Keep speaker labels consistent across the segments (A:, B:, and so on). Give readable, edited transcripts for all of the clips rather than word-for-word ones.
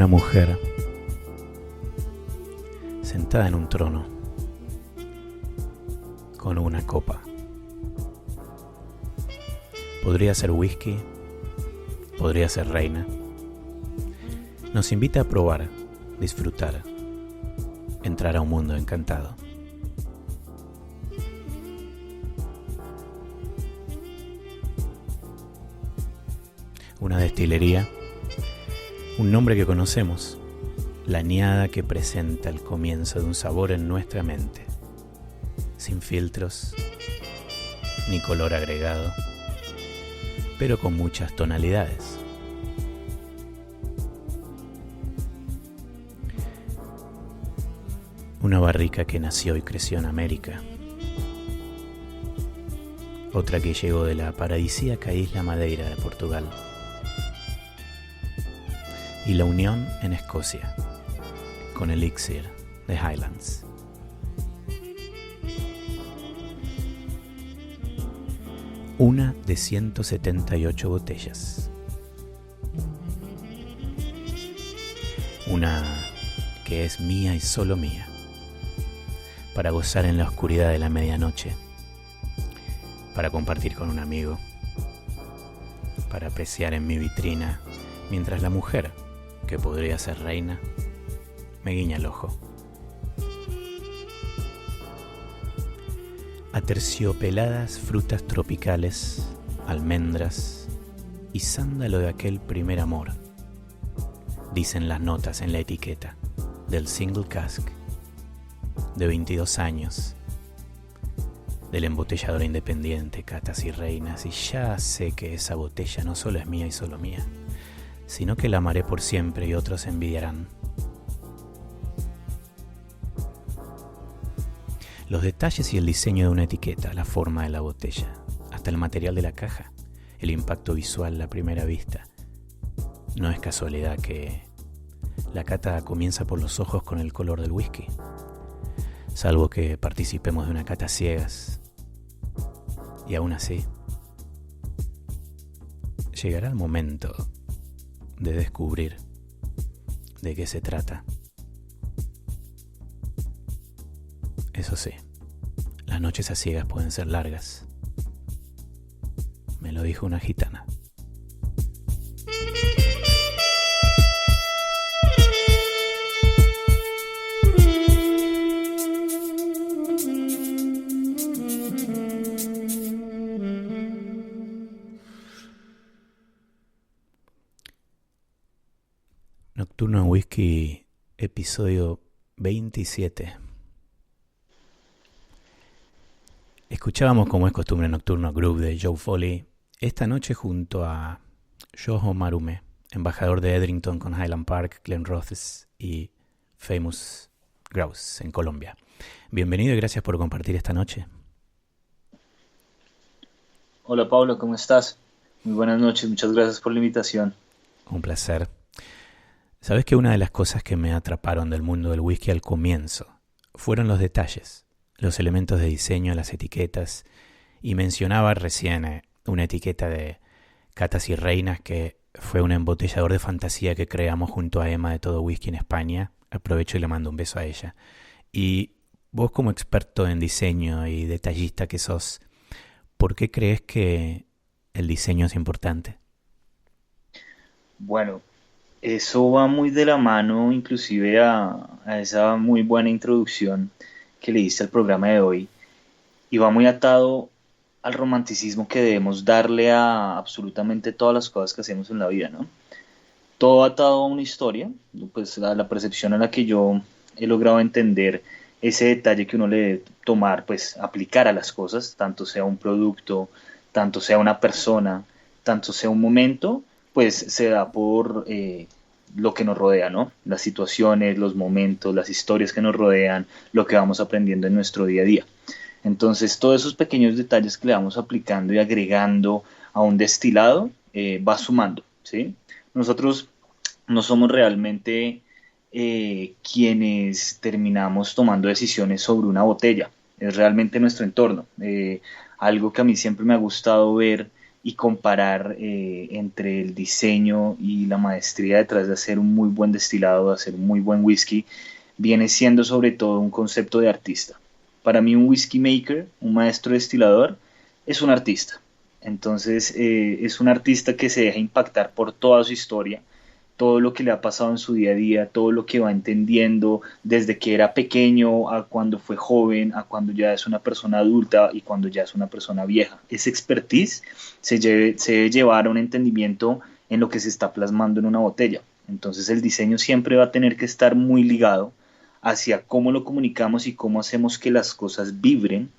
A: una mujer sentada en un trono con una copa. Podría ser whisky, podría ser reina. Nos invita a probar, disfrutar, entrar a un mundo encantado. Una destilería, un nombre que conocemos, la añada que presenta el comienzo de un sabor en nuestra mente, sin filtros ni color agregado, pero con muchas tonalidades. Una barrica que nació y creció en América, otra que llegó de la paradisíaca isla Madeira de Portugal, y la unión en Escocia, con Elixir de Highlands. Una de 178 botellas. Una que es mía y solo mía, para gozar en la oscuridad de la medianoche, para compartir con un amigo, para apreciar en mi vitrina, mientras la mujer, que podría ser reina, me guiña el ojo. Aterciopeladas frutas tropicales, almendras y sándalo de aquel primer amor, dicen las notas en la etiqueta del single cask de 22 años del embotellador independiente Catas y Reinas, y ya sé que esa botella no solo es mía y solo mía, sino que la amaré por siempre y otros envidiarán. Los detalles y el diseño de una etiqueta, la forma de la botella, hasta el material de la caja, el impacto visual a primera vista. No es casualidad que la cata comienza por los ojos con el color del whisky, salvo que participemos de una cata ciegas. Y aún así, llegará el momento de descubrir de qué se trata. Eso sí, las noches a ciegas pueden ser largas. Me lo dijo una gitana. Nocturno en Whisky, episodio 27. Escuchábamos, como es costumbre, Nocturno Groove de Joe Foley, esta noche junto a Yoho Marume, embajador de Edrington con Highland Park, Glen Roses y Famous Grouse en Colombia. Bienvenido y gracias por compartir esta noche.
B: Hola Pablo, ¿cómo estás? Muy buenas noches, muchas gracias por la invitación.
A: Un placer. Sabes que una de las cosas que me atraparon del mundo del whisky al comienzo fueron los detalles, los elementos de diseño, las etiquetas, y mencionaba recién una etiqueta de Catas y Reinas que fue un embotellador de fantasía que creamos junto a Emma de Todo Whisky en España. Aprovecho y le mando un beso a ella. Y vos, como experto en diseño y detallista que sos, ¿por qué crees que el diseño es importante?
B: Bueno, eso va muy de la mano inclusive a esa muy buena introducción que le diste al programa de hoy, y va muy atado al romanticismo que debemos darle a absolutamente todas las cosas que hacemos en la vida, ¿no? Todo atado a una historia, pues la percepción a la que yo he logrado entender ese detalle que uno le debe tomar, pues aplicar a las cosas, tanto sea un producto, tanto sea una persona, tanto sea un momento, pues se da por lo que nos rodea, ¿no? Las situaciones, los momentos, las historias que nos rodean, lo que vamos aprendiendo en nuestro día a día. Entonces, todos esos pequeños detalles que le vamos aplicando y agregando a un destilado va sumando, ¿sí? Nosotros no somos realmente quienes terminamos tomando decisiones sobre una botella, es realmente nuestro entorno. Algo que a mí siempre me ha gustado ver y comparar entre el diseño y la maestría detrás de hacer un muy buen destilado, de hacer un muy buen whisky, viene siendo sobre todo un concepto de artista. Para mí un whisky maker, un maestro destilador, es un artista. Entonces es un artista que se deja impactar por toda su historia, todo lo que le ha pasado en su día a día, todo lo que va entendiendo desde que era pequeño a cuando fue joven, a cuando ya es una persona adulta y cuando ya es una persona vieja. Ese expertise se debe llevar a un entendimiento en lo que se está plasmando en una botella. Entonces el diseño siempre va a tener que estar muy ligado hacia cómo lo comunicamos y cómo hacemos que las cosas vibren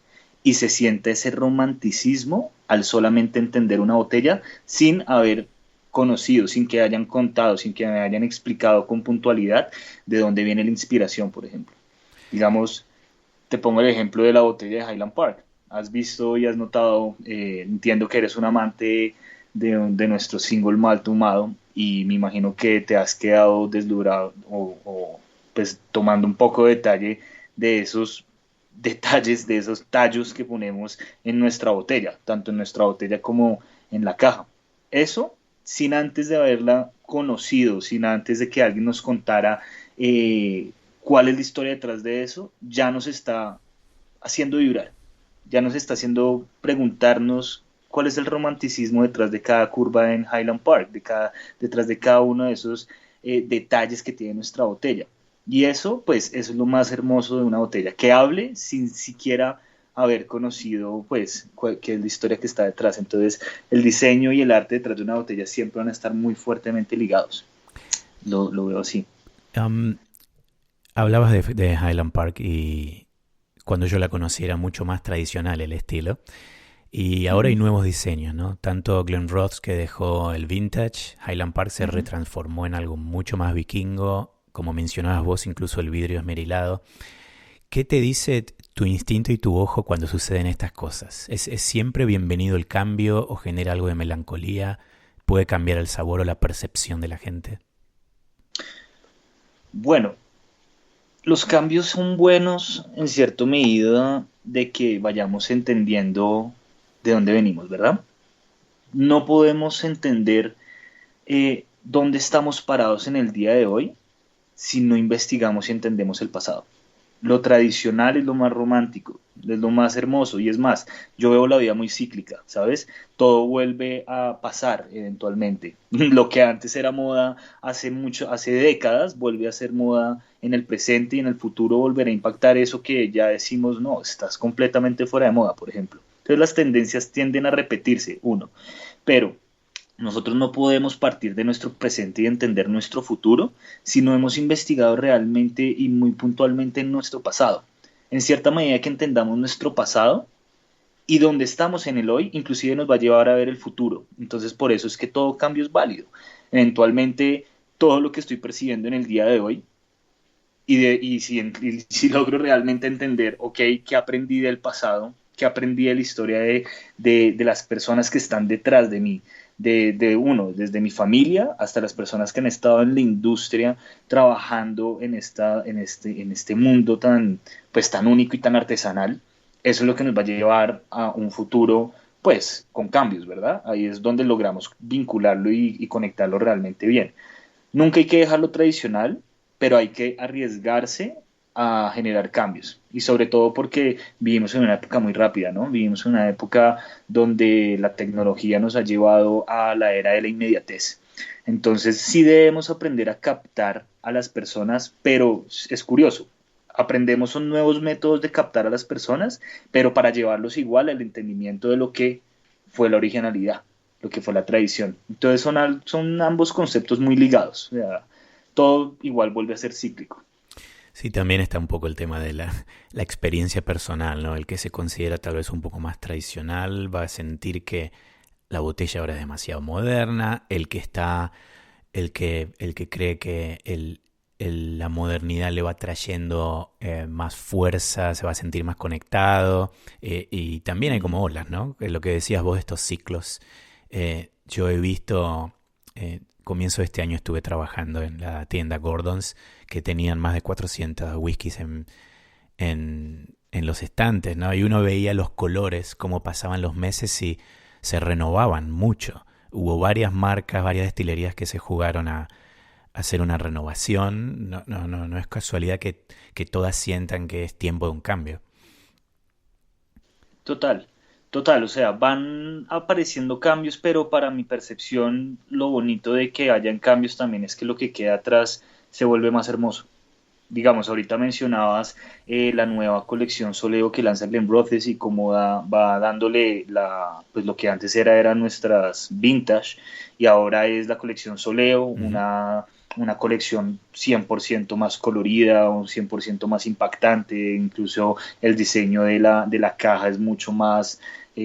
B: y se sienta ese romanticismo al solamente entender una botella sin haber conocido, sin que hayan contado, sin que me hayan explicado con puntualidad de dónde viene la inspiración, por ejemplo. Digamos, te pongo el ejemplo de la botella de Highland Park. Has visto y has notado, entiendo que eres un amante de nuestro single malt ahumado y me imagino que te has quedado deslumbrado pues tomando un poco de detalle de esos detalles, de esos tallos que ponemos en nuestra botella, tanto en nuestra botella como en la caja. Eso sin antes de haberla conocido, sin antes de que alguien nos contara cuál es la historia detrás de eso, ya nos está haciendo vibrar, ya nos está haciendo preguntarnos cuál es el romanticismo detrás de cada curva en Highland Park, detrás de cada uno de esos detalles que tiene nuestra botella. Y eso, pues, eso es lo más hermoso de una botella, que hable sin siquiera haber conocido, pues, qué es la historia que está detrás. Entonces, el diseño y el arte detrás de una botella siempre van a estar muy fuertemente ligados. Lo veo así.
A: Um, Hablabas de Highland Park y cuando yo la conocí era mucho más tradicional el estilo. Y ahora hay
B: Ujú,
A: nuevos diseños, ¿no? Tanto Glen Ross que dejó el vintage, Highland Park se
B: ujú.
A: retransformó en algo mucho más vikingo, como mencionabas vos, incluso el vidrio esmerilado. ¿Qué te dice tu instinto y tu ojo cuando suceden estas cosas? ¿Es siempre bienvenido el cambio o genera algo de melancolía? ¿Puede cambiar el sabor o la percepción de la gente?
B: Bueno, los cambios son buenos en cierta medida de que vayamos entendiendo de dónde venimos, ¿verdad? No podemos entender dónde estamos parados en el día de hoy si no investigamos y entendemos el pasado. Lo tradicional es lo más romántico, es lo más hermoso y es más, yo veo la vida muy cíclica, ¿sabes? Todo vuelve a pasar eventualmente. Lo que antes era moda hace décadas, vuelve a ser moda en el presente y en el futuro volverá a impactar eso que ya decimos, no, estás completamente fuera de moda, por ejemplo. Entonces las tendencias tienden a repetirse, uno, pero nosotros no podemos partir de nuestro presente y entender nuestro futuro si no hemos investigado realmente y muy puntualmente en nuestro pasado. En cierta medida que entendamos nuestro pasado y donde estamos en el hoy, inclusive nos va a llevar a ver el futuro. Entonces, por eso es que todo cambio es válido. Eventualmente, todo lo que estoy percibiendo en el día de hoy y si logro realmente entender, ok, qué aprendí del pasado, qué aprendí de la historia de las personas que están detrás de mí, desde mi familia hasta las personas que han estado en la industria trabajando en este mundo tan, pues, tan único y tan artesanal. Eso es lo que nos va a llevar a un futuro, pues, con cambios, ¿verdad? Ahí es donde logramos vincularlo y conectarlo realmente bien. Nunca hay que dejar lo tradicional, pero hay que arriesgarse a generar cambios. Y sobre todo porque vivimos en una época muy rápida, ¿no? Vivimos en una época donde la tecnología nos ha llevado a la era de la inmediatez. Entonces sí debemos aprender a captar a las personas, pero es curioso. Aprendemos son nuevos métodos de captar a las personas, pero para llevarlos igual al entendimiento de lo que fue la originalidad, lo que fue la tradición. Entonces son ambos conceptos muy ligados. O sea, todo igual vuelve a ser cíclico.
A: Sí, también está un poco el tema de la experiencia personal, ¿no? El que se considera tal vez un poco más tradicional va a sentir que la botella ahora es demasiado moderna, el que cree que la modernidad le va trayendo más fuerza, se va a sentir más conectado, y también hay como olas, ¿no? Lo que decías vos de estos ciclos. Yo he visto, comienzo de este año estuve trabajando en la tienda Gordon's, que tenían más de 400 whiskies en los estantes, ¿no? Y uno veía los colores, cómo pasaban los meses y se renovaban mucho. Hubo varias marcas, varias destilerías que se jugaron a hacer una renovación. No es casualidad que todas sientan que es tiempo de un cambio.
B: Total, total, o sea, van apareciendo cambios, pero para mi percepción, lo bonito de que hayan cambios también es que lo que queda atrás se vuelve más hermoso. Digamos, ahorita mencionabas la nueva colección Soleo que lanza Glenrothes y cómo va dándole pues lo que antes eran nuestras vintage y ahora es la colección Soleo,
A: Ujú.
B: una colección 100% más colorida, un 100% más impactante, incluso el diseño de la caja es mucho más,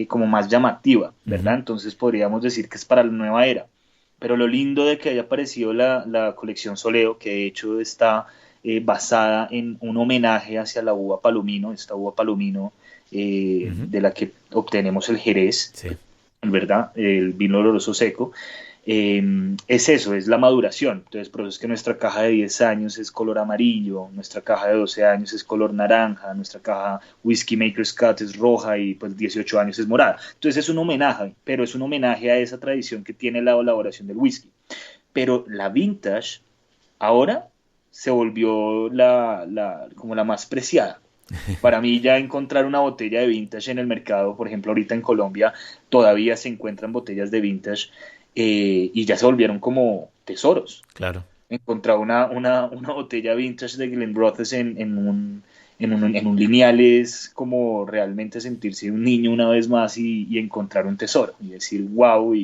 B: como más llamativa, ¿verdad?
A: Ujú.
B: Entonces podríamos decir que es para la nueva era. Pero lo lindo de que haya aparecido la colección Soleo, que de hecho está basada en un homenaje hacia la uva Palomino, esta uva Palomino
A: Ujú.
B: de la que obtenemos el Jerez,
A: Sí.
B: ¿verdad? El vino oloroso seco. Es eso, es la maduración. Entonces, por eso es que nuestra caja de 10 años es color amarillo, nuestra caja de 12 años es color naranja, nuestra caja Whiskey Maker's Cut es roja y pues 18 años es morada. Entonces es un homenaje, pero es un homenaje a esa tradición que tiene la elaboración del whisky. Pero la vintage ahora se volvió como la más preciada. Para mí ya encontrar una botella de vintage en el mercado, por ejemplo, ahorita en Colombia todavía se encuentran botellas de vintage y ya se volvieron como tesoros.
A: Claro.
B: Encontrar una botella vintage de Glenrothes en un lineal es como realmente sentirse un niño una vez más y encontrar un tesoro y decir wow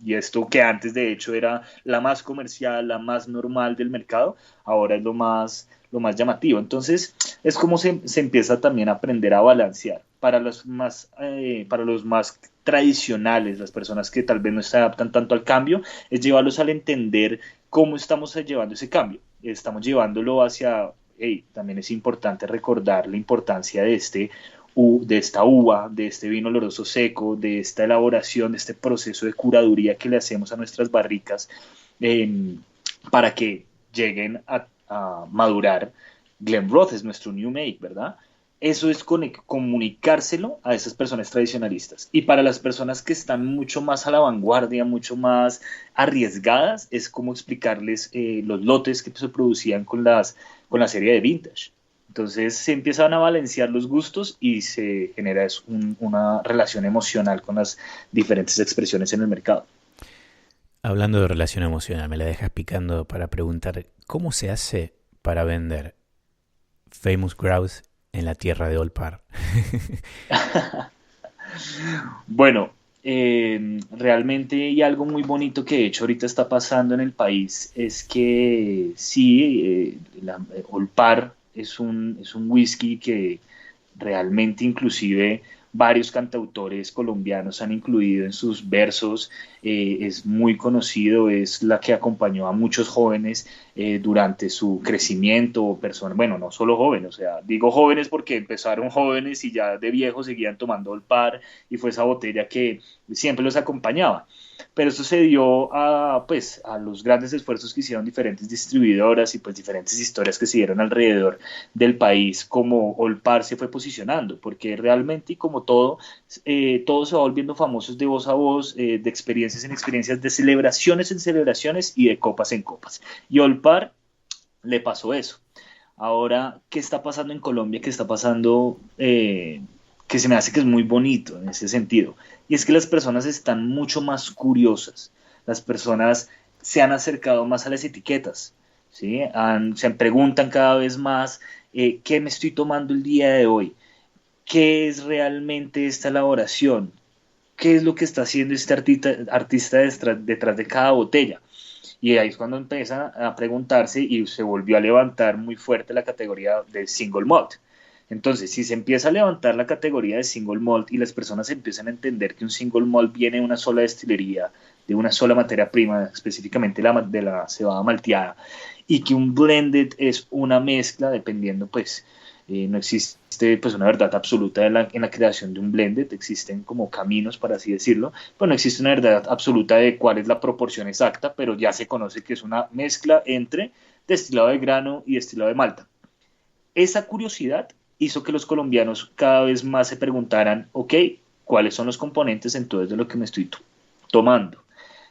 B: y esto que antes de hecho era la más comercial, la más normal del mercado, ahora es lo más llamativo. Entonces es como se empieza también a aprender a balancear. Para los más tradicionales, las personas que tal vez no se adaptan tanto al cambio, es llevarlos al entender cómo estamos llevando ese cambio. Estamos llevándolo hacia, hey, también es importante recordar la importancia de esta uva, de este vino oloroso seco, de esta elaboración, de este proceso de curaduría que le hacemos a nuestras barricas eh, para que lleguen a madurar. Glenrothes es nuestro new make, ¿verdad? Eso es comunicárselo a esas personas tradicionalistas. Y para las personas que están mucho más a la vanguardia, mucho más arriesgadas, es como explicarles los lotes que se producían con la serie de vintage. Entonces se empiezan a balancear los gustos y se genera una relación emocional con las diferentes expresiones en el mercado.
A: Hablando de relación emocional, me la dejas picando para preguntar, ¿cómo se hace para vender Famous Grouse en la tierra de Olpar?
B: Bueno, realmente y algo muy bonito que de hecho ahorita está pasando en el país es que sí, Olpar es un whisky que realmente inclusive varios cantautores colombianos han incluido en sus versos, es muy conocido, es la que acompañó a muchos jóvenes durante su crecimiento, personas, bueno, no solo jóvenes, o sea, digo jóvenes porque empezaron jóvenes y ya de viejos seguían tomando el par y fue esa botella que siempre los acompañaba. Pero eso se dio pues, a los grandes esfuerzos que hicieron diferentes distribuidoras y pues diferentes historias que se dieron alrededor del país, como Olpar se fue posicionando, porque realmente y como todo se va volviendo famoso de voz a voz, de experiencias en experiencias, de celebraciones en celebraciones y de copas en copas. Y Olpar le pasó eso. Ahora, ¿qué está pasando en Colombia? ¿Qué está pasando? Que se me hace que es muy bonito en ese sentido. Y es que las personas están mucho más curiosas. Las personas se han acercado más a las etiquetas. ¿Sí? Se preguntan cada vez más qué me estoy tomando el día de hoy, qué es realmente esta elaboración, qué es lo que está haciendo este artista detrás de cada botella. Y ahí es cuando empieza a preguntarse y se volvió a levantar muy fuerte la categoría de single malt. Entonces, si se empieza a levantar la categoría de single malt y las personas empiezan a entender que un single malt viene de una sola destilería, de una sola materia prima, específicamente de la cebada malteada, y que un blended es una mezcla, dependiendo, pues, no existe pues una verdad absoluta en la creación de un blended, existen como caminos, para así decirlo, pero no existe una verdad absoluta de cuál es la proporción exacta, pero ya se conoce que es una mezcla entre destilado de grano y destilado de malta. Esa curiosidad hizo que los colombianos cada vez más se preguntaran, ok, cuáles son los componentes entonces de lo que me estoy tomando.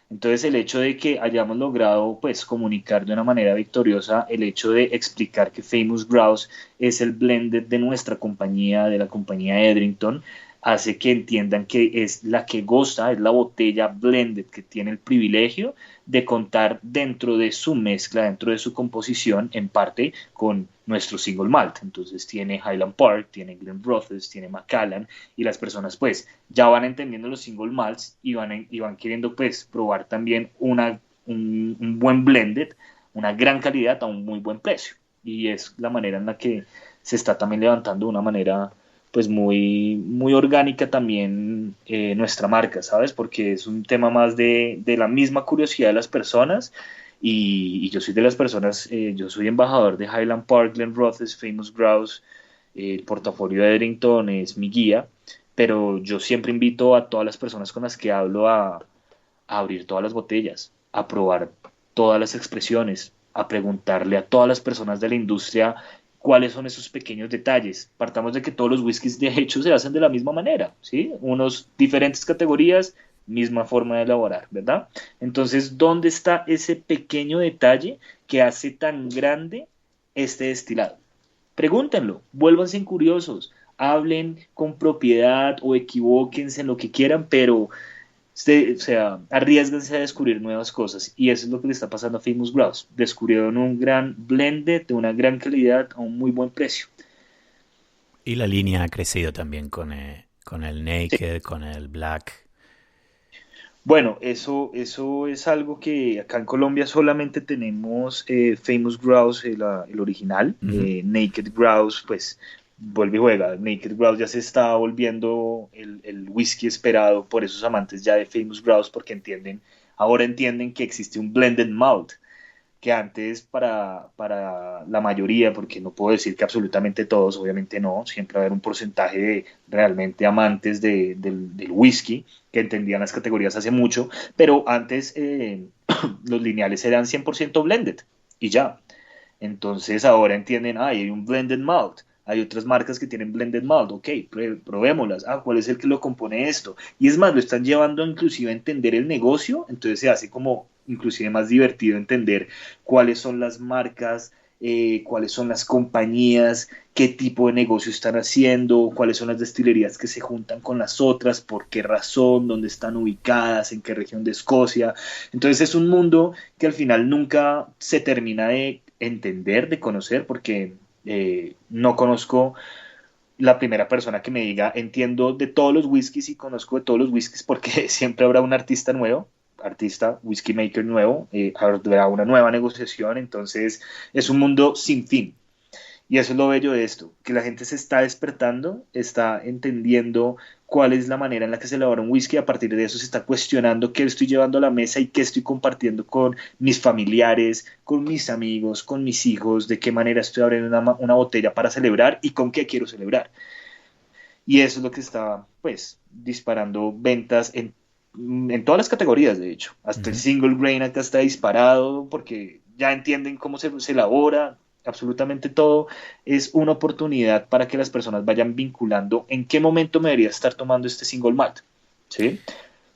B: Entonces el hecho de que hayamos logrado pues comunicar de una manera victoriosa el hecho de explicar que Famous Grouse es el blended de nuestra compañía, de la compañía Edrington, hace que entiendan que es la que goza, es la botella blended que tiene el privilegio de contar dentro de su mezcla, dentro de su composición, en parte con nuestro single malt. Entonces tiene Highland Park, tiene Glenrothes, tiene Macallan, y las personas pues ya van entendiendo los single malts y van queriendo pues probar también un buen blended, una gran calidad a un muy buen precio. Y es la manera en la que se está también levantando de una manera pues muy orgánica también nuestra marca, ¿sabes? Porque es un tema más de la misma curiosidad de las personas y yo soy de las personas, yo soy embajador de Highland Park, Glenrothes, Famous Grouse, el portafolio de Edrington es mi guía, pero yo siempre invito a todas las personas con las que hablo a abrir todas las botellas, a probar todas las expresiones, a preguntarle a todas las personas de la industria cuáles son esos pequeños detalles. Partamos de que todos los whiskies de hecho se hacen de la misma manera, ¿sí? Unos diferentes categorías, misma forma de elaborar, ¿verdad? Entonces, ¿dónde está ese pequeño detalle que hace tan grande este destilado? Pregúntenlo, vuélvanse curiosos, hablen con propiedad o equivóquense en lo que quieran, pero o sea, arriesguense a descubrir nuevas cosas y eso es lo que le está pasando a Famous Grouse. Descubrieron un gran blended de una gran calidad a un muy buen precio.
A: Y la línea ha crecido también con el
B: Sí.
A: Naked, con el Black.
B: Bueno, eso es algo que acá en Colombia solamente tenemos Famous Grouse, el original,
A: Ujú.
B: Naked Grouse, pues vuelve y juega. Naked Grouse ya se está volviendo el whisky esperado por esos amantes ya de Famous Grouse porque ahora entienden que existe un blended malt que antes para la mayoría, porque no puedo decir que absolutamente todos, obviamente no, siempre va a haber un porcentaje de realmente amantes del whisky que entendían las categorías hace mucho, pero antes los lineales eran 100% blended y ya. Entonces ahora entienden, hay un blended malt. Hay otras marcas que tienen blended malt, ok, probémoslas. ¿Cuál es el que lo compone esto? Y es más, lo están llevando inclusive a entender el negocio, entonces se hace como inclusive más divertido entender cuáles son las marcas, cuáles son las compañías, qué tipo de negocio están haciendo, cuáles son las destilerías que se juntan con las otras, por qué razón, dónde están ubicadas, en qué región de Escocia. Entonces es un mundo que al final nunca se termina de entender, de conocer, porque no conozco la primera persona que me diga entiendo de todos los whiskies y conozco de todos los whiskies porque siempre habrá un artista nuevo, artista, whisky maker nuevo, habrá una nueva negociación, entonces es un mundo sin fin. Y eso es lo bello de esto, que la gente se está despertando, está entendiendo cuál es la manera en la que se elabora un whisky, a partir de eso se está cuestionando qué estoy llevando a la mesa y qué estoy compartiendo con mis familiares, con mis amigos, con mis hijos, de qué manera estoy abriendo una botella para celebrar y con qué quiero celebrar. Y eso es lo que está, pues, disparando ventas en todas las categorías, de hecho. Hasta el
A: Ujú.
B: single grain acá está disparado porque ya entienden cómo se elabora. Absolutamente todo es una oportunidad para que las personas vayan vinculando en qué momento me debería estar tomando este single malt. ¿Sí?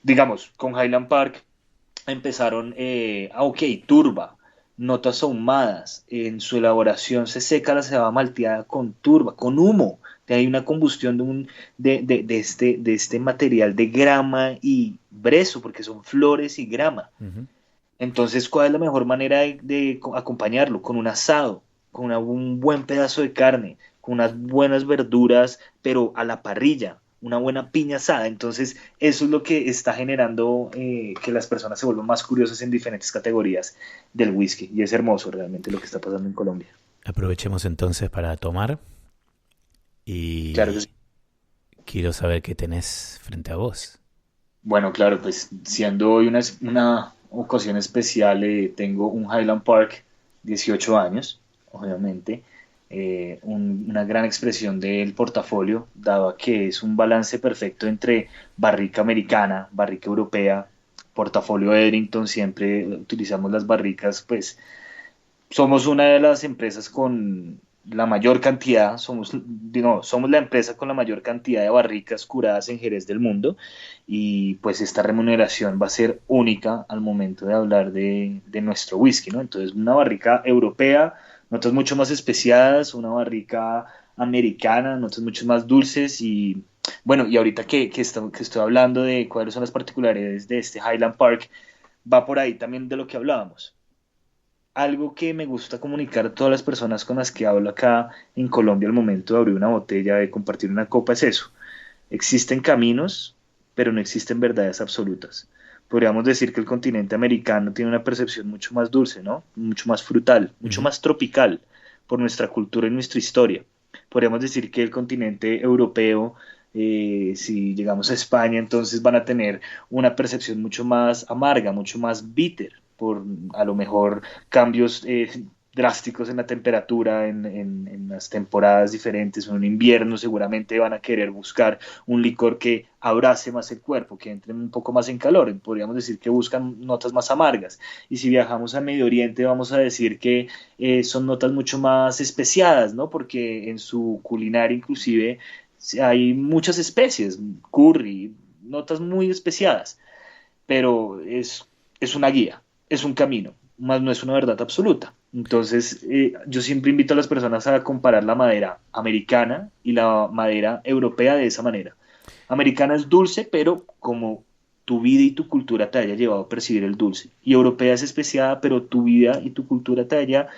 B: Digamos, con Highland Park empezaron, ok, turba, notas ahumadas, en su elaboración se seca la cebada malteada con turba, con humo, hay una combustión de este material de grama y brezo, porque son flores y grama.
A: Ujú.
B: Entonces, ¿cuál es la mejor manera de acompañarlo? Con un asado, con un buen pedazo de carne, con unas buenas verduras, pero a la parrilla, una buena piña asada. Entonces, eso es lo que está generando que las personas se vuelvan más curiosas en diferentes categorías del whisky. Y es hermoso realmente lo que está pasando en Colombia.
A: Aprovechemos entonces para tomar
B: Claro que sí.
A: y quiero saber qué tenés frente a vos.
B: Bueno, claro, pues siendo hoy una ocasión especial, tengo un Highland Park, 18 años, obviamente, una gran expresión del portafolio, dado a que es un balance perfecto entre barrica americana, barrica europea, portafolio Edrington, siempre utilizamos las barricas, pues somos una de las empresas con la mayor cantidad, somos la empresa con la mayor cantidad de barricas curadas en Jerez del mundo y pues esta remuneración va a ser única al momento de hablar de nuestro whisky, ¿no? Entonces una barrica europea, notas mucho más especiadas, una barrica americana, notas mucho más dulces y bueno, y ahorita que estoy hablando de cuáles son las particularidades de este Highland Park, va por ahí también de lo que hablábamos. Algo que me gusta comunicar a todas las personas con las que hablo acá en Colombia al momento de abrir una botella, de compartir una copa, es eso. Existen caminos, pero no existen verdades absolutas. Podríamos decir que el continente americano tiene una percepción mucho más dulce, ¿no? Mucho más frutal, mucho
A: Ujú.
B: más tropical por nuestra cultura y nuestra historia. Podríamos decir que el continente europeo, si llegamos a España, entonces van a tener una percepción mucho más amarga, mucho más bitter, por a lo mejor cambios drásticos en la temperatura, en las temporadas diferentes, en un invierno seguramente van a querer buscar un licor que abrace más el cuerpo, que entre un poco más en calor. Podríamos decir que buscan notas más amargas. Y si viajamos a Medio Oriente, vamos a decir que son notas mucho más especiadas, ¿no? Porque en su culinaria inclusive hay muchas especies, curry, notas muy especiadas, pero es una guía, es un camino, más no es una verdad absoluta. Entonces, yo siempre invito a las personas a comparar la madera americana y la madera europea de esa manera. Americana es dulce, pero como tu vida y tu cultura te haya llevado a percibir el dulce. Y europea es especiada, pero tu vida y tu cultura te haya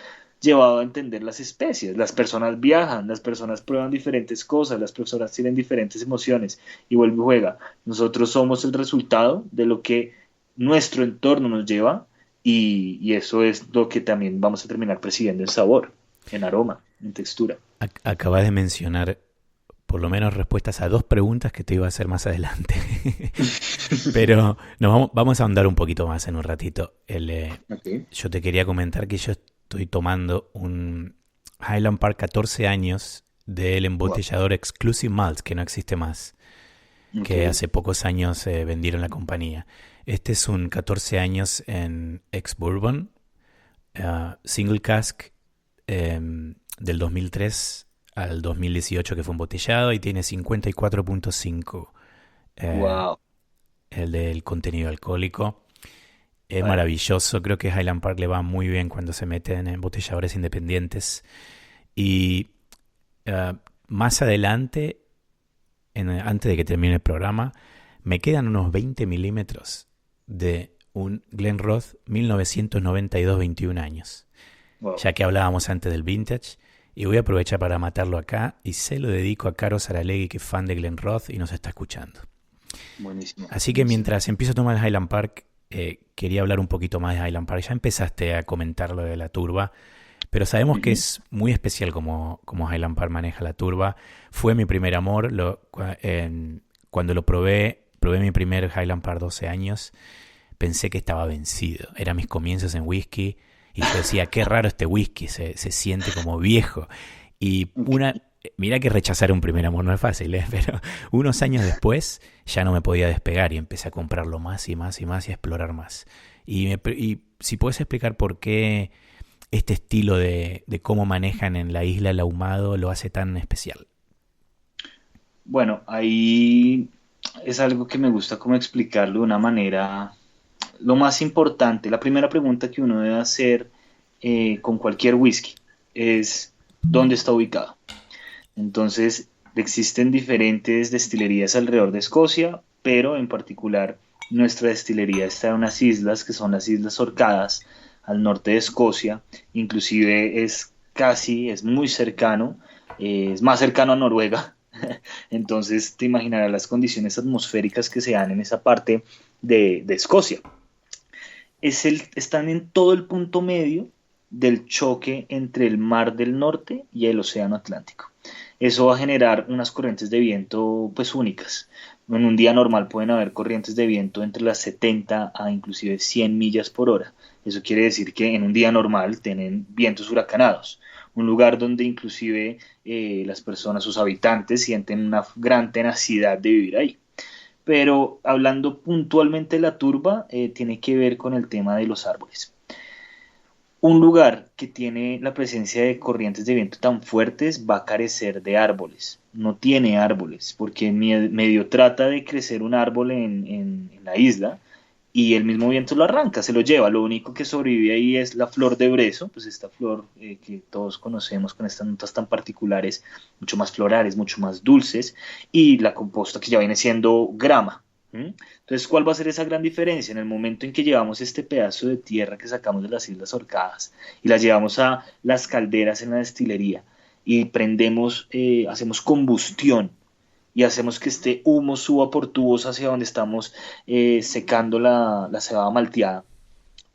B: llevado a entender las especies. Las personas viajan, las personas prueban diferentes cosas, las personas tienen diferentes emociones y vuelve y juega. Nosotros somos el resultado de lo que nuestro entorno nos lleva y eso es lo que también vamos a terminar percibiendo en sabor, en aroma, en textura.
A: Acabas de mencionar por lo menos respuestas a dos preguntas que te iba a hacer más adelante. Pero vamos a ahondar un poquito más en un ratito.
B: Ok,
A: Yo te quería comentar que yo estoy tomando un Highland Park 14 años del
B: wow,
A: embotellador Exclusive Malts, que no existe más,
B: ok,
A: que hace pocos años vendieron la compañía. Este es un 14 años en ex Bourbon, single cask, del 2003 al 2018 que fue embotellado y tiene 54.5 eh,
B: wow,
A: el del contenido alcohólico. Es
B: vale,
A: maravilloso, creo que Highland Park le va muy bien cuando se mete en embotelladores independientes. Y más adelante, antes de que termine el programa, me quedan unos 20 milímetros de un Glenrothe 1992, 21 años.
B: wow,
A: Ya que hablábamos antes del vintage, y voy a aprovechar para matarlo acá y se lo dedico a Caro Saralegui, que es fan de Glenrothe y nos está escuchando.
B: buenísimo,
A: Así que
B: buenísimo.
A: mientras empiezo a tomar Highland Park, quería hablar un poquito más de Highland Park. Ya empezaste a comentar lo de la turba, pero sabemos que
B: Ujú.
A: es muy especial como Highland Park maneja la turba. Fue mi primer amor. Cuando lo probé mi primer Highland Park 12 años, pensé que estaba vencido. Eran mis comienzos en whisky y yo decía, qué raro este whisky, se siente como viejo. Y
B: Ok.
A: mira que rechazar un primer amor no es fácil, ¿eh? Pero unos años después ya no me podía despegar y empecé a comprarlo más y más y más y a explorar más. Y si puedes explicar por qué este estilo de cómo manejan en la isla el ahumado lo hace tan especial.
B: Bueno, ahí es algo que me gusta como explicarlo de una manera, lo más importante, la primera pregunta que uno debe hacer con cualquier whisky es ¿dónde está ubicado? Entonces, existen diferentes destilerías alrededor de Escocia, pero en particular nuestra destilería está en unas islas que son las Islas Orcadas, al norte de Escocia, inclusive es muy cercano, es más cercano a Noruega, entonces te imaginarás las condiciones atmosféricas que se dan en esa parte de Escocia. Están en todo el punto medio del choque entre el Mar del Norte y el Océano Atlántico. Eso va a generar unas corrientes de viento pues únicas. En un día normal pueden haber corrientes de viento entre las 70 a inclusive 100 millas por hora. Eso quiere decir que en un día normal tienen vientos huracanados. Un lugar donde inclusive las personas, sus habitantes, sienten una gran tenacidad de vivir ahí. Pero hablando puntualmente de la turba, tiene que ver con el tema de los árboles. Un lugar que tiene la presencia de corrientes de viento tan fuertes va a carecer de árboles. No tiene árboles, porque medio trata de crecer un árbol en la isla y el mismo viento lo arranca, se lo lleva. Lo único que sobrevive ahí es la flor de brezo, pues esta flor que todos conocemos con estas notas tan particulares, mucho más florales, mucho más dulces, y la composta que ya viene siendo grama. ¿Mm? Entonces, ¿cuál va a ser esa gran diferencia? En el momento en que llevamos este pedazo de tierra que sacamos de las Islas Orcadas y las llevamos a las calderas en la destilería y prendemos, hacemos combustión y hacemos que este humo suba por tubos hacia donde estamos secando la cebada malteada,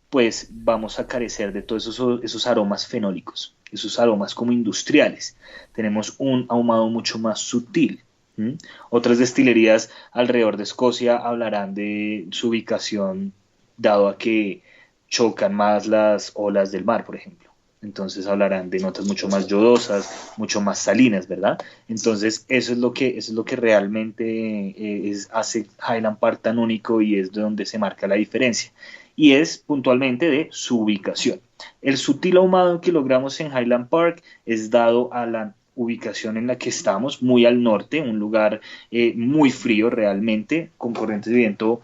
B: pues vamos a carecer de todos esos aromas fenólicos, esos aromas como industriales. Tenemos un ahumado mucho más sutil. ¿Mm? Otras destilerías alrededor de Escocia hablarán de su ubicación, dado a que chocan más las olas del mar, por ejemplo. Entonces hablarán de notas mucho más yodosas, mucho más salinas, ¿verdad? Entonces eso es lo que realmente hace Highland Park tan único y es de donde se marca la diferencia. Y es puntualmente de su ubicación. El sutil ahumado que logramos en Highland Park es dado a la ubicación en la que estamos, muy al norte, un lugar muy frío realmente, con corrientes de viento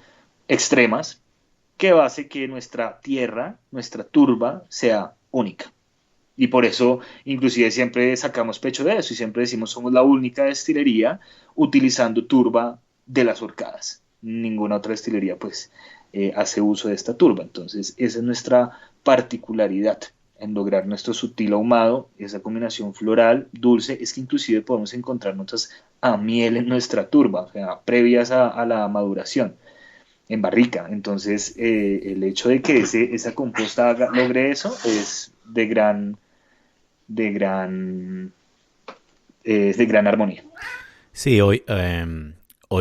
B: extremas, que hace que nuestra tierra, nuestra turba, sea única. Y por eso, inclusive, siempre sacamos pecho de eso y siempre decimos somos la única destilería utilizando turba de las Orcadas. Ninguna otra destilería, pues, hace uso de esta turba. Entonces, esa es nuestra particularidad en lograr nuestro sutil ahumado, esa combinación floral, dulce. Es que inclusive podemos encontrar notas a miel en nuestra turba, o sea, previas a la maduración en barrica. Entonces, el hecho de que esa composta logre eso es de gran, de gran armonía.
A: Sí, hoy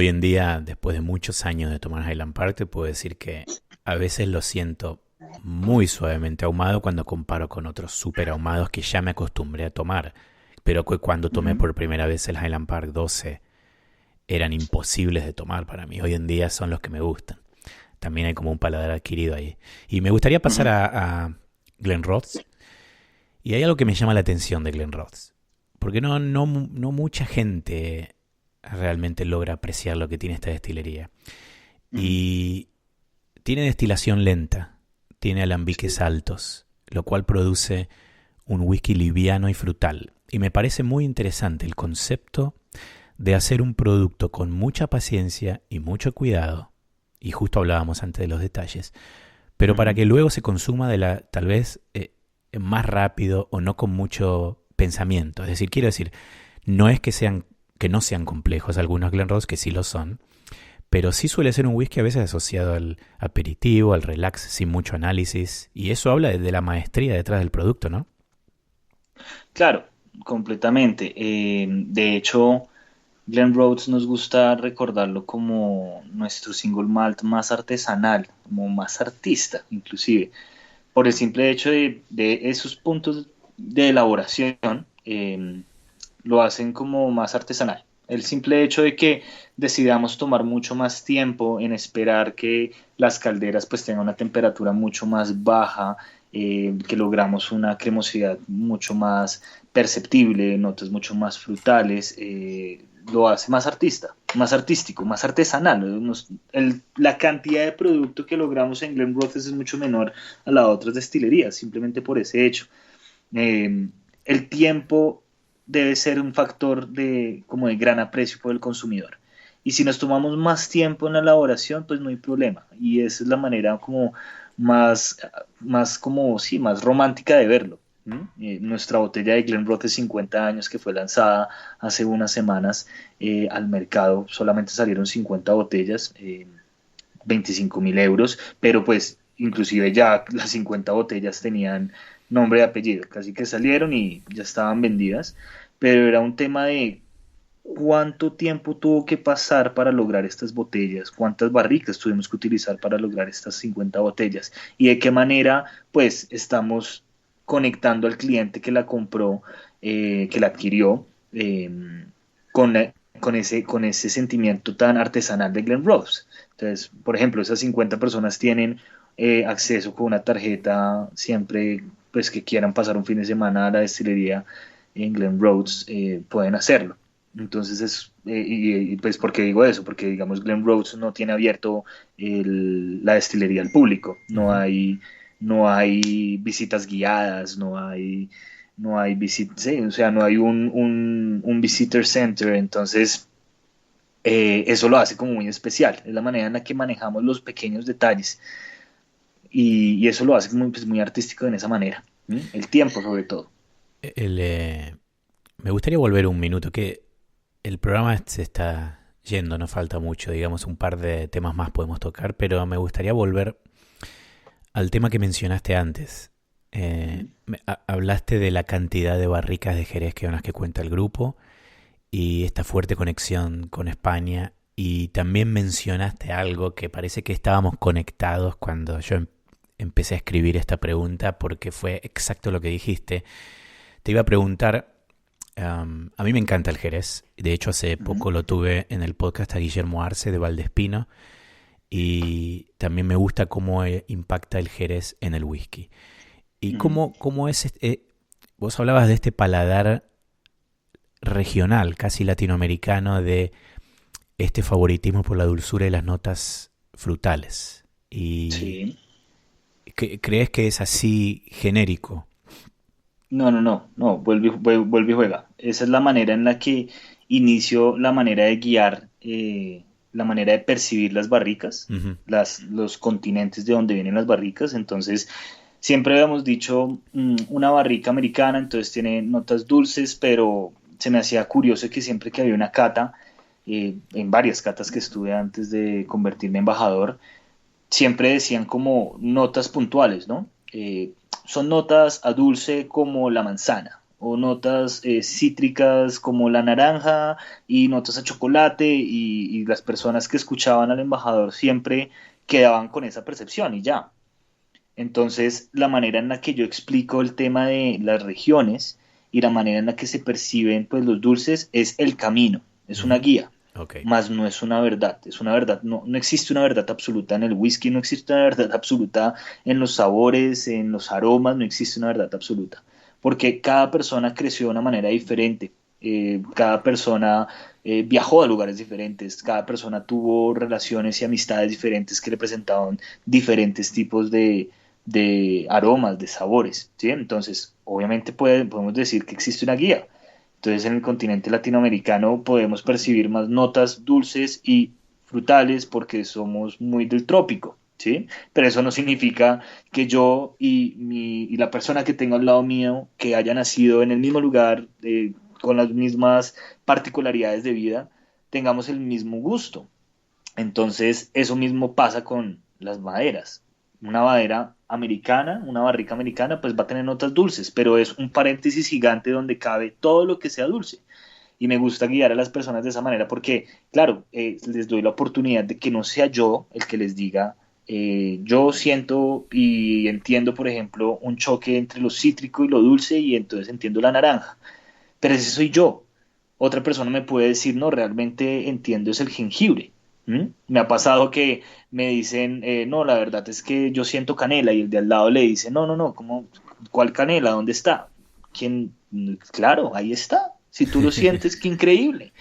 A: en día, después de muchos años de tomar Highland Park, te puedo decir que a veces lo siento muy suavemente ahumado cuando comparo con otros super ahumados que ya me acostumbré a tomar. Pero que cuando
B: Uh
A: tomé
B: -huh.
A: por primera vez el Highland Park 12 eran imposibles de tomar para mí. Hoy en día son los que me gustan. También hay como un paladar adquirido ahí. Y me gustaría
B: Uh
A: pasar
B: -huh.
A: a Glenrothes. Y hay algo que me llama la atención de Glenrothes. Porque no mucha gente realmente logra apreciar lo que tiene esta destilería.
B: Uh -huh.
A: Y tiene destilación lenta, tiene alambiques altos, lo cual produce un whisky liviano y frutal. Y me parece muy interesante el concepto de hacer un producto con mucha paciencia y mucho cuidado, y justo hablábamos antes de los detalles, pero
B: Uh
A: para
B: -huh.
A: que luego se consuma tal vez más rápido o no con mucho pensamiento. Es decir, quiero decir, no es que no sean complejos algunos Glenrothes, que sí lo son, pero sí suele ser un whisky a veces asociado al aperitivo, al relax, sin mucho análisis, y eso habla de la maestría detrás del producto, ¿no?
B: Claro, completamente. De hecho, Glen Rhodes nos gusta recordarlo como nuestro single malt más artesanal, como más artista, inclusive, por el simple hecho de esos puntos de elaboración, lo hacen como más artesanal. El simple hecho de que decidamos tomar mucho más tiempo en esperar que las calderas pues tengan una temperatura mucho más baja, que logramos una cremosidad mucho más perceptible, notas mucho más frutales, lo hace más artista, más artístico, más artesanal. La cantidad de producto que logramos en Glenrothes es mucho menor a las otras destilerías, simplemente por ese hecho. Eh, el tiempo debe ser un factor como de gran aprecio por el consumidor. Y si nos tomamos más tiempo en la elaboración, pues no hay problema. Y esa es la manera como más, más como, sí, más romántica de verlo. Nuestra botella de Glenrothes 50 años que fue lanzada hace unas semanas al mercado, solamente salieron 50 botellas, 25.000 euros, pero pues inclusive ya las 50 botellas tenían nombre y apellido, casi que salieron y ya estaban vendidas, pero era un tema de cuánto tiempo tuvo que pasar para lograr estas botellas, cuántas barricas tuvimos que utilizar para lograr estas 50 botellas y de qué manera pues estamos conectando al cliente que la compró, que la adquirió, con, con ese sentimiento tan artesanal de Glenrothes. Entonces, por ejemplo, esas 50 personas tienen acceso con una tarjeta siempre pues que quieran pasar un fin de semana a la destilería en Glen Rhodes, pueden hacerlo. Entonces pues ¿por qué digo eso? Porque digamos Glen Rhodes no tiene abierto la destilería al público,
A: Ujú.
B: no hay visitas guiadas, no hay sí, o sea, no hay un visitor center, entonces eso lo hace como muy especial, es la manera en la que manejamos los pequeños detalles y eso lo hace muy, pues, muy artístico en esa manera, ¿m? El tiempo sobre todo.
A: El, me gustaría volver un minuto, que el programa se está yendo, no falta mucho, digamos un par de temas más podemos tocar, pero me gustaría volver al tema que mencionaste antes.
B: Ujú,
A: Hablaste de la cantidad de barricas de Jerez que son las que cuenta el grupo y esta fuerte conexión con España. Y también mencionaste algo que parece que estábamos conectados cuando yo empecé a escribir esta pregunta, porque fue exacto lo que dijiste. Te iba a preguntar, a mí me encanta el Jerez. De hecho, hace
B: ujú,
A: poco lo tuve en el podcast a Guillermo Arce de Valdespino. Y también me gusta cómo impacta el Jerez en el whisky. Y
B: ujú.
A: cómo es, vos hablabas de este paladar regional, casi latinoamericano, de este favoritismo por la dulzura y las notas frutales. ¿Y
B: Sí.
A: crees que es así genérico?
B: No, vuelve y juega. Esa es la manera en la que inicio la manera de guiar, la manera de percibir las barricas,
A: Ujú.
B: los continentes de donde vienen las barricas. Entonces, siempre habíamos dicho una barrica americana, entonces tiene notas dulces, pero se me hacía curioso que siempre que había una cata, en varias catas que estuve antes de convertirme en embajador, siempre decían como notas puntuales, ¿no? Son notas a dulce como la manzana, o notas cítricas como la naranja, y notas a chocolate, y las personas que escuchaban al embajador siempre quedaban con esa percepción y ya. Entonces, la manera en la que yo explico el tema de las regiones y la manera en la que se perciben pues, los dulces es el camino, es una
A: Ujú.
B: guía,
A: Ok.
B: más no es una verdad, es una verdad, no existe una verdad absoluta en el whisky, no existe una verdad absoluta en los sabores, en los aromas, no existe una verdad absoluta, porque cada persona creció de una manera diferente, cada persona viajó a lugares diferentes, cada persona tuvo relaciones y amistades diferentes que le presentaban diferentes tipos de aromas, de sabores, ¿sí? Entonces, obviamente podemos decir que existe una guía. Entonces, en el continente latinoamericano podemos percibir más notas dulces y frutales porque somos muy del trópico, ¿sí? Pero eso no significa que yo y la persona que tengo al lado mío, que haya nacido en el mismo lugar, con las mismas particularidades de vida, tengamos el mismo gusto. Entonces, eso mismo pasa con las maderas. Una madera americana, una barrica americana, pues va a tener notas dulces, pero es un paréntesis gigante donde cabe todo lo que sea dulce. Y me gusta guiar a las personas de esa manera porque, claro, les doy la oportunidad de que no sea yo el que les diga, yo siento y entiendo, por ejemplo, un choque entre lo cítrico y lo dulce y entonces entiendo la naranja, pero ese soy yo. Otra persona me puede decir, no, realmente entiendo es el jengibre. ¿Mm? Me ha pasado que me dicen, no, la verdad es que yo siento canela y el de al lado le dice, no, ¿cómo, cuál canela? ¿Dónde está? ¿Quién? Claro, ahí está. Si tú lo sientes, qué increíble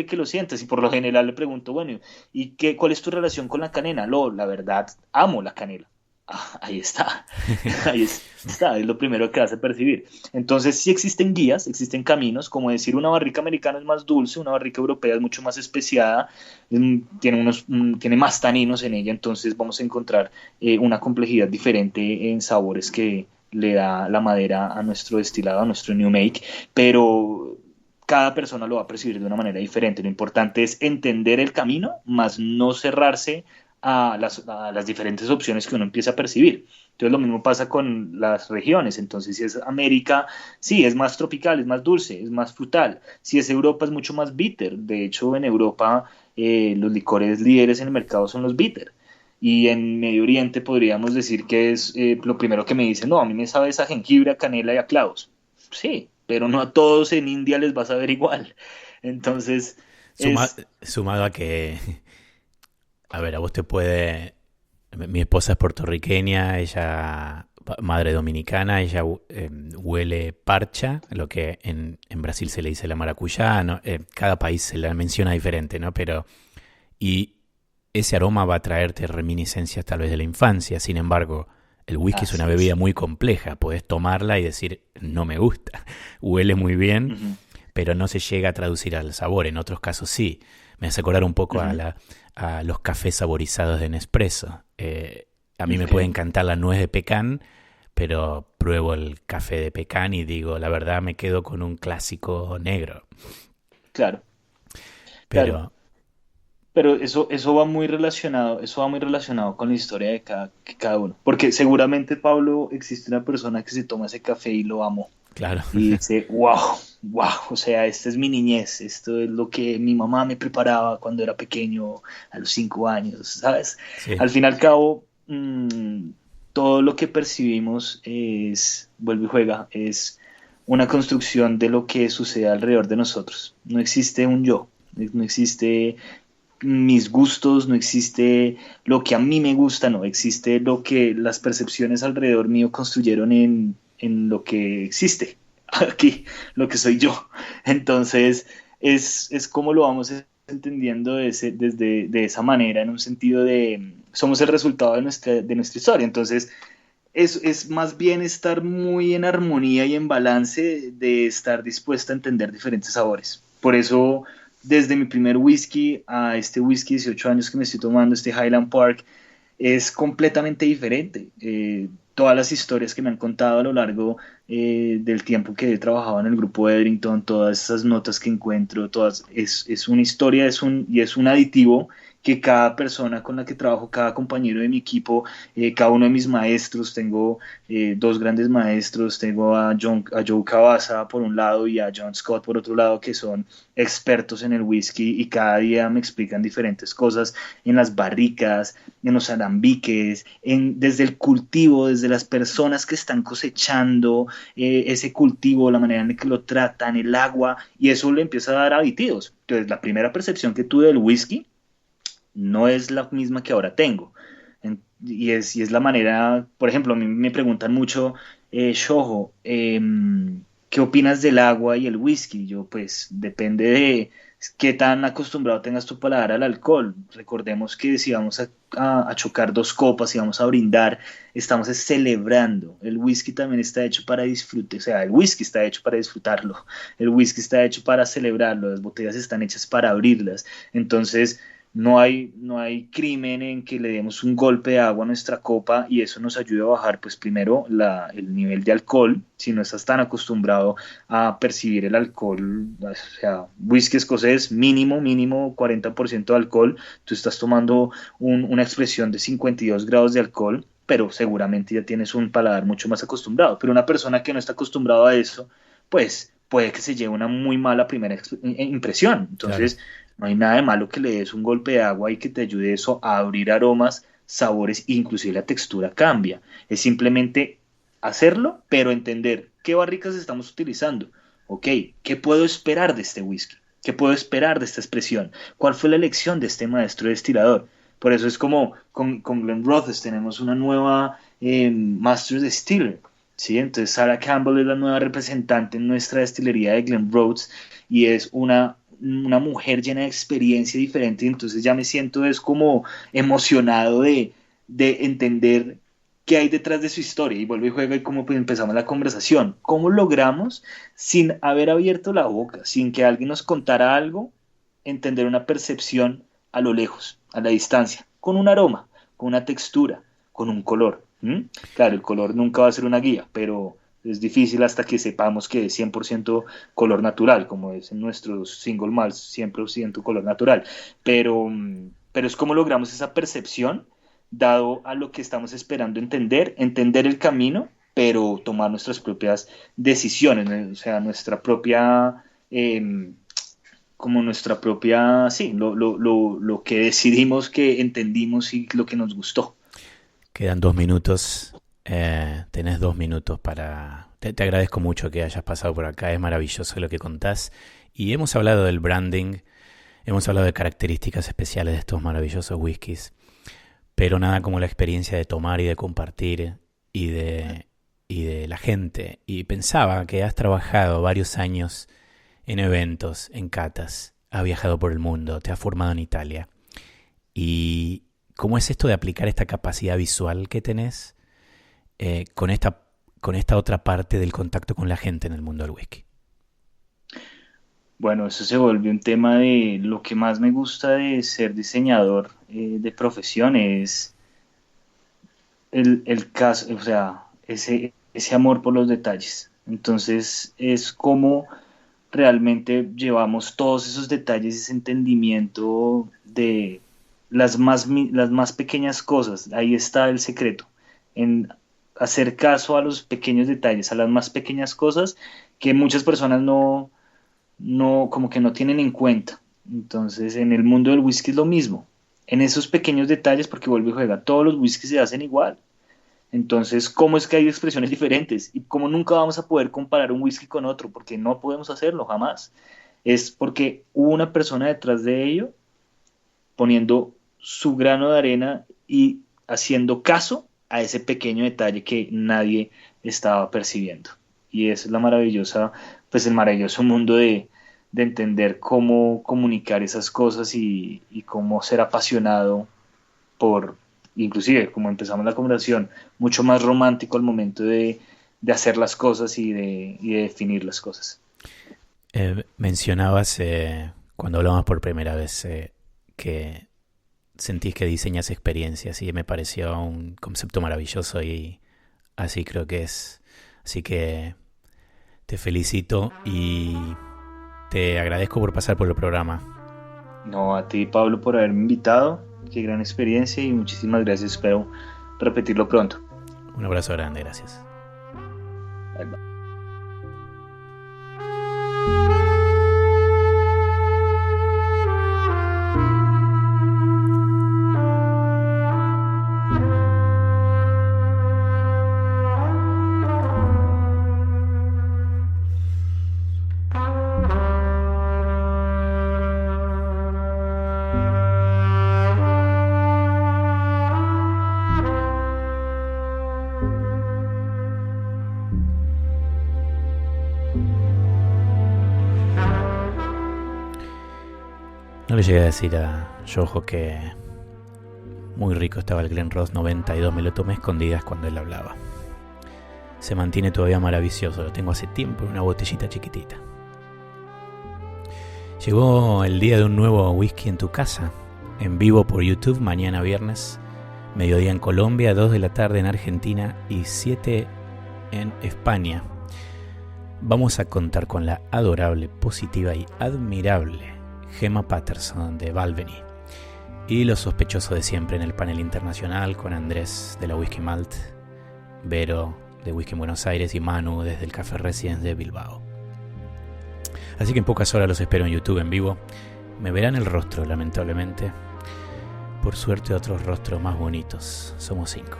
B: que lo sientas. Y por lo general le pregunto, bueno, ¿y cuál es tu relación con la canela? La verdad, amo la canela. Ah, ahí está, ahí está, es lo primero que hace percibir. Entonces, sí existen guías, existen caminos, como decir una barrica americana es más dulce, una barrica europea es mucho más especiada, tiene más taninos en ella, entonces vamos a encontrar una complejidad diferente en sabores que le da la madera a nuestro destilado, a nuestro new make, pero cada persona lo va a percibir de una manera diferente. Lo importante es entender el camino, más no cerrarse a las diferentes opciones que uno empieza a percibir. Entonces lo mismo pasa con las regiones. Entonces si es América, sí, es más tropical, es más dulce, es más frutal. Si es Europa, es mucho más bitter. De hecho, en Europa los licores líderes en el mercado son los bitter. Y en Medio Oriente podríamos decir que es lo primero que me dicen, no, a mí me sabe esa jengibre, a canela y a clavos. Sí, pero no a todos en India les va a saber igual. Entonces,
A: Suma-
B: es...
A: Sumado a que, a ver, a vos te puede Mi esposa es puertorriqueña, ella, madre dominicana, ella huele parcha, lo que en Brasil se le dice la maracuyá, ¿no? Cada país se la menciona diferente, ¿no? Pero, y ese aroma va a traerte reminiscencias tal vez de la infancia. Sin embargo, el whisky es una
B: Así
A: bebida
B: es.
A: muy compleja. Podés tomarla y decir, no me gusta. Huele muy bien,
B: Ujú,
A: pero no se llega a traducir al sabor. En otros casos sí. Me hace acordar un poco
B: ujú.
A: a los cafés saborizados de Nespresso. A mí me puede
B: Ok,
A: encantar la nuez de pecan, pero pruebo el café de pecan y digo, la verdad me quedo con un clásico negro.
B: claro, claro.
A: Pero,
B: Pero eso va muy relacionado con la historia de cada uno. Porque seguramente, Pablo, existe una persona que se toma ese café y lo amó.
A: claro,
B: Y dice, wow, wow, o sea, esta es mi niñez, esto es lo que mi mamá me preparaba cuando era pequeño, a los 5 años, ¿sabes?
A: sí,
B: Al fin y al cabo, todo lo que percibimos es, vuelve y juega, es una construcción de lo que sucede alrededor de nosotros. No existe un yo, no existe mis gustos, no existe lo que a mí me gusta, no existe lo que las percepciones alrededor mío construyeron en lo que existe aquí, lo que soy yo. Entonces, es como lo vamos entendiendo de esa manera, en un sentido de somos el resultado de nuestra historia. Entonces, es más bien estar muy en armonía y en balance de estar dispuesta a entender diferentes sabores. Por eso, desde mi primer whisky a este whisky 18 años que me estoy tomando, este Highland Park, es completamente diferente. Todas las historias que me han contado a lo largo del tiempo que he trabajado en el grupo Edrington, todas esas notas que encuentro, es una historia y es un aditivo que cada persona con la que trabajo, cada compañero de mi equipo, cada uno de mis maestros, tengo dos grandes maestros, tengo a Joe Cavazza por un lado y a John Scott por otro lado, que son expertos en el whisky y cada día me explican diferentes cosas en las barricas, en los alambiques, desde el cultivo, desde las personas que están cosechando ese cultivo, la manera en que lo tratan, el agua, y eso le empieza a dar aditivos. Entonces, la primera percepción que tuve del whisky no es la misma que ahora tengo. Y es la manera, por ejemplo, a mí me preguntan mucho, Shojo, ¿qué opinas del agua y el whisky? Yo, pues, depende de qué tan acostumbrado tengas tu paladar al alcohol. Recordemos que si vamos a chocar dos copas, si vamos a brindar, estamos celebrando. El whisky también está hecho para disfrutar, o sea, el whisky está hecho para disfrutarlo, el whisky está hecho para celebrarlo, las botellas están hechas para abrirlas. Entonces, no hay crimen en que le demos un golpe de agua a nuestra copa y eso nos ayude a bajar, pues primero el nivel de alcohol, si no estás tan acostumbrado a percibir el alcohol, o sea, whisky escocés mínimo, mínimo 40% de alcohol, tú estás tomando una expresión de 52 grados de alcohol, pero seguramente ya tienes un paladar mucho más acostumbrado, pero una persona que no está acostumbrada a eso, pues puede que se lleve una muy mala primera impresión.
A: claro.
B: Entonces, no hay nada de malo que le des un golpe de agua y que te ayude eso a abrir aromas, sabores, inclusive la textura cambia. Es simplemente hacerlo, pero entender qué barricas estamos utilizando. Ok, ¿qué puedo esperar de este whisky? ¿Qué puedo esperar de esta expresión? ¿Cuál fue la elección de este maestro destilador? Por eso es como con Glenrothes tenemos una nueva Master Distiller. ¿Sí? Entonces Sarah Campbell es la nueva representante en nuestra destilería de Glenrothes y es una mujer llena de experiencia diferente, y entonces ya me siento es como emocionado de entender qué hay detrás de su historia y vuelve y juega y como pues empezamos la conversación. ¿Cómo logramos, sin haber abierto la boca, sin que alguien nos contara algo, entender una percepción a lo lejos, a la distancia, con un aroma, con una textura, con un color? ¿Mm? Claro, el color nunca va a ser una guía, pero es difícil hasta que sepamos que es 100% color natural, como es en nuestros single malts, 100% color natural. Pero es como logramos esa percepción, dado a lo que estamos esperando entender el camino, pero tomar nuestras propias decisiones, ¿no? O sea, nuestra propia, como nuestra propia, sí, lo que decidimos que entendimos y lo que nos gustó.
A: Quedan 2 minutos. Tenés 2 minutos para... Te agradezco mucho que hayas pasado por acá. Es maravilloso lo que contás. Y hemos hablado del branding. Hemos hablado de características especiales de estos maravillosos whiskies. pero nada como la experiencia de tomar y de compartir y de la gente. Y pensaba que has trabajado varios años en eventos, en catas, has viajado por el mundo, te has formado en Italia. ¿Y cómo es esto de aplicar esta capacidad visual que tenés con esta otra parte del contacto con la gente en el mundo del whisky?
B: Bueno, eso se volvió un tema de lo que más me gusta de ser diseñador de profesión es el caso, o sea, ese amor por los detalles. Entonces es como realmente llevamos todos esos detalles, ese entendimiento de las más pequeñas cosas. Ahí está el secreto, en hacer caso a los pequeños detalles, a las más pequeñas cosas que muchas personas como que no tienen en cuenta. Entonces, en el mundo del whisky es lo mismo. En esos pequeños detalles, porque vuelve y juega, todos los whiskies se hacen igual. Entonces, ¿cómo es que hay expresiones diferentes? Y cómo nunca vamos a poder comparar un whisky con otro, porque no podemos hacerlo jamás. Es porque hubo una persona detrás de ello poniendo su grano de arena y haciendo caso a ese pequeño detalle que nadie estaba percibiendo. Y eso es pues el maravilloso mundo de entender cómo comunicar esas cosas y cómo ser apasionado por, inclusive, como empezamos la conversación, mucho más romántico al momento de hacer las cosas y de definir las cosas.
A: Mencionabas cuando hablamos por primera vez que sentís que diseñas experiencias y me pareció un concepto maravilloso y así creo que es. Así que te felicito y te agradezco por pasar por el programa.
B: No, a ti, Pablo, por haberme invitado. Qué gran experiencia y muchísimas gracias. Espero repetirlo pronto.
A: Un abrazo grande, gracias.
B: Bye, bye.
A: No le llegué a decir a Yojo que muy rico estaba el Glenrothe 92, me lo tomé a escondidas cuando él hablaba. Se mantiene todavía maravilloso, lo tengo hace tiempo en una botellita chiquitita. Llegó el día de un nuevo whisky en tu casa, en vivo por YouTube, mañana viernes, mediodía en Colombia, 2 de la tarde en Argentina y 7 en España. Vamos a contar con la adorable, positiva y admirable Gemma Patterson de Balvenie y los sospechosos de siempre en el panel internacional con Andrés de la Whisky Malt, Vero de Whisky en Buenos Aires y Manu desde el Café Residence de Bilbao. Así que en pocas horas los espero en YouTube en vivo. Me verán el rostro, lamentablemente. Por suerte otros rostros más bonitos. Somos 5.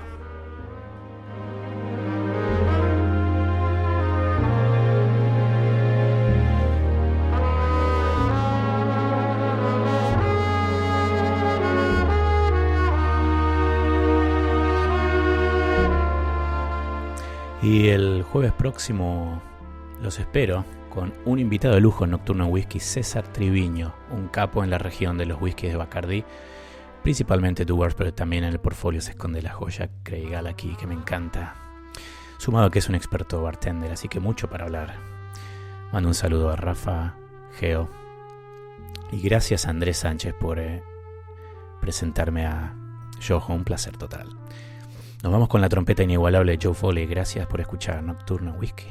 A: Y el jueves próximo los espero con un invitado de lujo en Nocturno Whisky, César Triviño, un capo en la región de los whiskies de Bacardí, principalmente Tuborg, pero también en el portfolio se esconde la joya Craig Gallagher, que me encanta, sumado a que es un experto bartender, así que mucho para hablar. Mando un saludo a Rafa, Geo, y gracias a Andrés Sánchez por presentarme a Yojo, un placer total. Nos vamos con la trompeta inigualable de Joe Foley. Gracias por escuchar Nocturno Whisky.